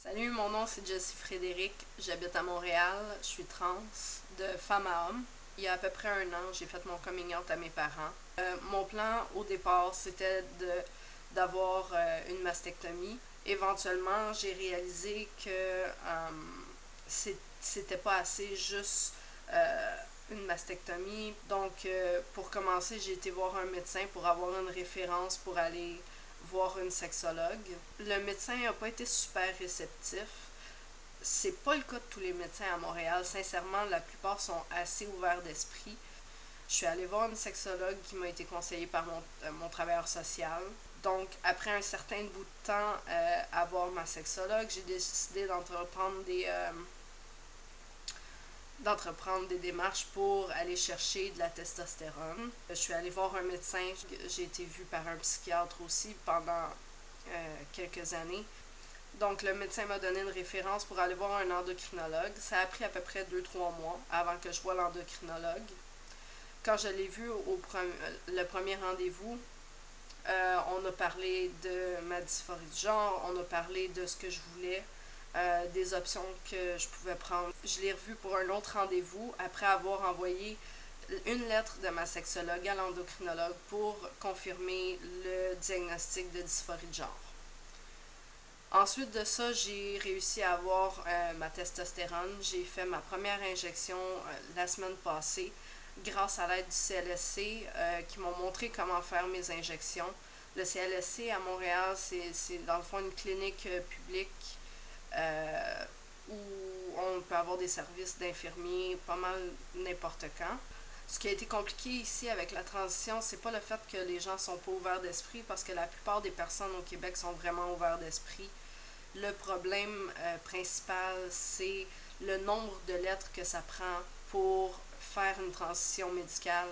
Salut, mon nom c'est Jessie Frédéric, j'habite à Montréal, je suis trans, de femme à homme. Il y a à peu près un an, j'ai fait mon coming out à mes parents. Mon plan au départ, c'était d'avoir une mastectomie. Éventuellement, j'ai réalisé que c'était pas assez juste une mastectomie. Donc, pour commencer, j'ai été voir un médecin pour avoir une référence pour aller voir une sexologue. Le médecin n'a pas été super réceptif. C'est pas le cas de tous les médecins à Montréal. Sincèrement, la plupart sont assez ouverts d'esprit. Je suis allée voir une sexologue qui m'a été conseillée par mon travailleur social. Donc, après un certain bout de temps à voir ma sexologue, j'ai décidé d'entreprendre des démarches pour aller chercher de la testostérone. Je suis allée voir un médecin, j'ai été vue par un psychiatre aussi pendant quelques années. Donc le médecin m'a donné une référence pour aller voir un endocrinologue. Ça a pris à peu près 2-3 mois avant que je voie l'endocrinologue. Quand je l'ai vu le premier rendez-vous, on a parlé de ma dysphorie de genre, on a parlé de ce que je voulais, des options que je pouvais prendre. Je l'ai revu pour un autre rendez-vous après avoir envoyé une lettre de ma sexologue à l'endocrinologue pour confirmer le diagnostic de dysphorie de genre. Ensuite de ça, j'ai réussi à avoir ma testostérone. J'ai fait ma première injection la semaine passée grâce à l'aide du CLSC qui m'ont montré comment faire mes injections. Le CLSC à Montréal, c'est dans le fond une clinique publique où on peut avoir des services d'infirmiers pas mal n'importe quand. Ce qui a été compliqué ici avec la transition, c'est pas le fait que les gens sont pas ouverts d'esprit, parce que la plupart des personnes au Québec sont vraiment ouverts d'esprit. Le problème principal, c'est le nombre de lettres que ça prend pour faire une transition médicale,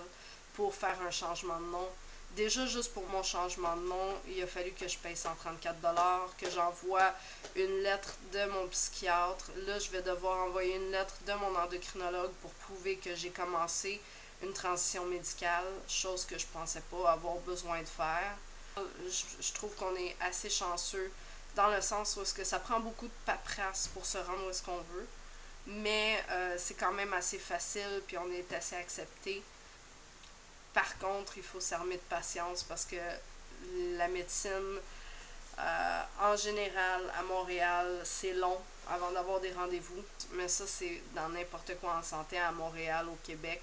pour faire un changement de nom. Déjà, juste pour mon changement de nom, il a fallu que je paye 134 $, que j'envoie une lettre de mon psychiatre. Là, je vais devoir envoyer une lettre de mon endocrinologue pour prouver que j'ai commencé une transition médicale, chose que je pensais pas avoir besoin de faire. Je trouve qu'on est assez chanceux dans le sens où est-ce que ça prend beaucoup de paperasse pour se rendre où est-ce qu'on veut, mais c'est quand même assez facile, puis on est assez accepté. Par contre, il faut s'armer de patience parce que la médecine, en général, à Montréal, c'est long avant d'avoir des rendez-vous. Mais ça, c'est dans n'importe quoi en santé, à Montréal, au Québec.